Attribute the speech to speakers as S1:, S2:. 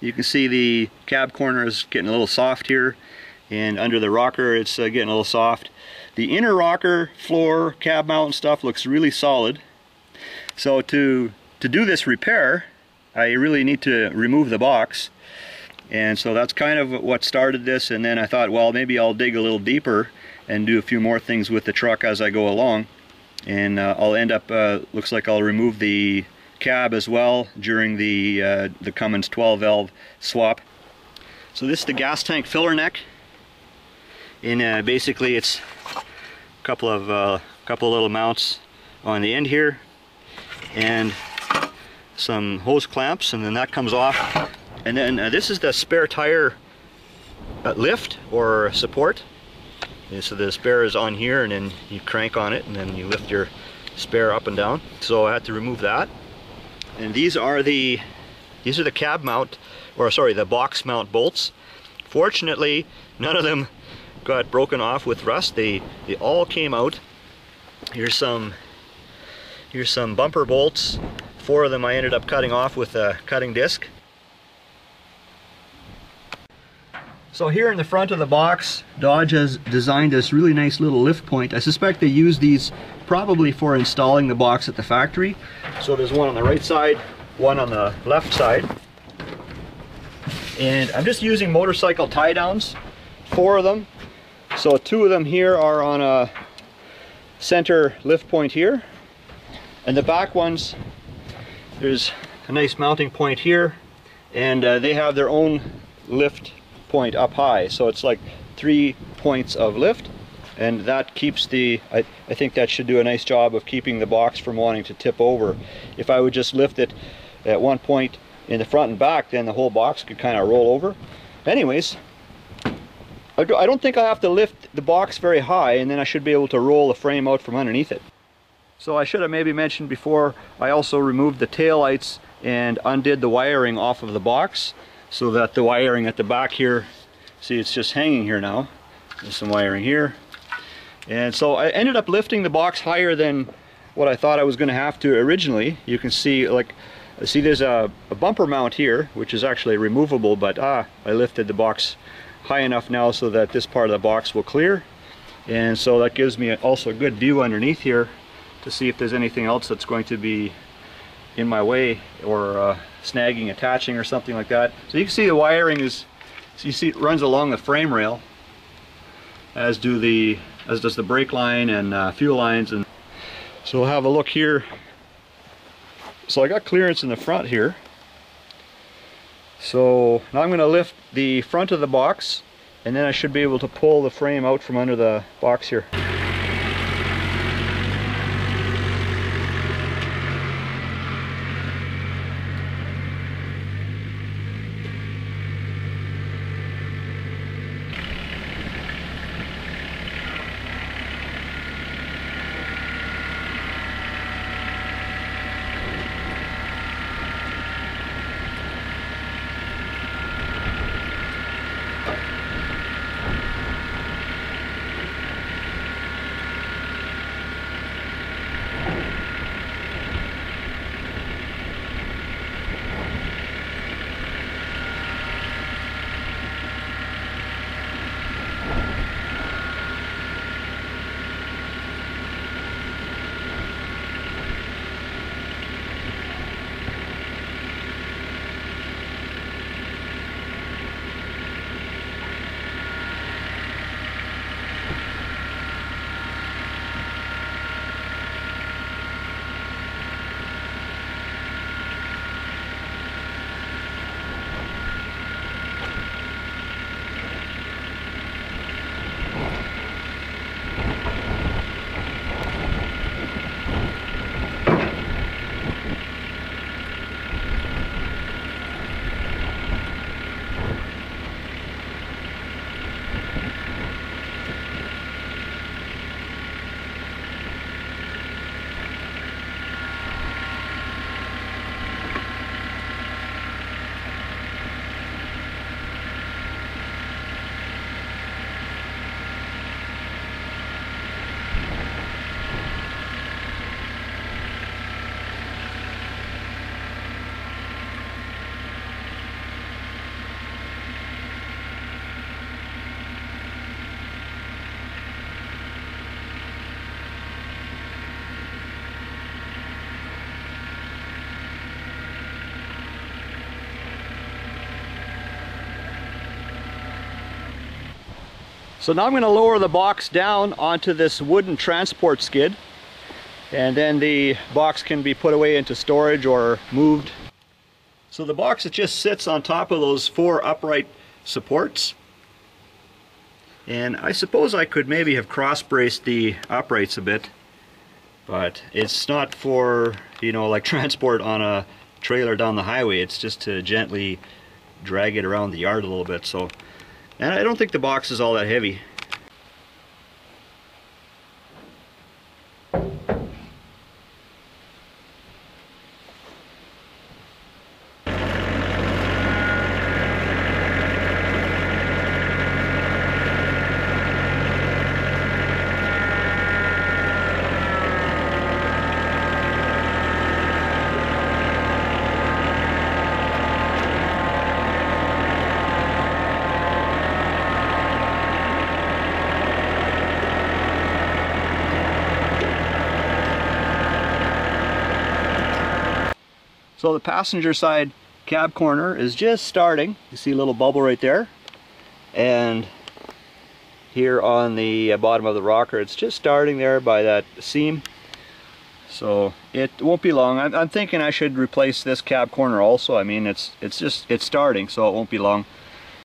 S1: You can see the cab corner is getting a little soft here, and under the rocker it's getting a little soft. The inner rocker, floor, cab mount and stuff looks really solid. So to do this repair, I really need to remove the box. And so that's kind of what started this, and then I thought, well, maybe I'll dig a little deeper and do a few more things with the truck as I go along. And I'll end up, looks like I'll remove the cab as well during the Cummins 12 valve swap. So this is the gas tank filler neck, and basically it's a couple of little mounts on the end here, and some hose clamps, and then that comes off. And then this is the spare tire lift or support. And so the spare is on here, and then you crank on it, and then you lift your spare up and down. So I had to remove that. And these are the cab mount, or sorry, the box mount bolts. Fortunately, none of them got broken off with rust. They all came out. Here's some bumper bolts. 4 of them I ended up cutting off with a cutting disc. So here in the front of the box, Dodge has designed this really nice little lift point. I suspect they use these probably for installing the box at the factory. So there's one on the right side, one on the left side. And I'm just using motorcycle tie downs, 4 of them. So 2 of them here are on a center lift point here. And the back ones, there's a nice mounting point here, and they have their own lift point up high, so it's like 3 points of lift, and that keeps the, I think that should do a nice job of keeping the box from wanting to tip over. If I would just lift it at one point in the front and back, then the whole box could kind of roll over. Anyways, I don't think I have to lift the box very high, and then I should be able to roll the frame out from underneath it. So I should have maybe mentioned before, I also removed the taillights and undid the wiring off of the box, so that the wiring at the back here, see, it's just hanging here now. There's some wiring here. And so I ended up lifting the box higher than what I thought I was going to have to originally. You can see, like, there's a bumper mount here, which is actually removable, but I lifted the box high enough now so that this part of the box will clear. And so that gives me also a good view underneath here to see if there's anything else that's going to be in my way, or snagging, attaching, or something like that. So you can see the wiring is, so you see it runs along the frame rail, as does the brake line and fuel lines. And so we'll have a look here. So I got clearance in the front here. So now I'm going to lift the front of the box, and then I should be able to pull the frame out from under the box here. So now I'm going to lower the box down onto this wooden transport skid, and then the box can be put away into storage or moved. So the box, it just sits on top of those 4 upright supports, and I suppose I could maybe have cross braced the uprights a bit, but it's not for, you know, like transport on a trailer down the highway. It's just to gently drag it around the yard a little bit. So, and I don't think the box is all that heavy. So the passenger side cab corner is just starting. You see a little bubble right there. And here on the bottom of the rocker, it's just starting there by that seam. So it won't be long. I'm thinking I should replace this cab corner also. I mean, it's starting, so it won't be long.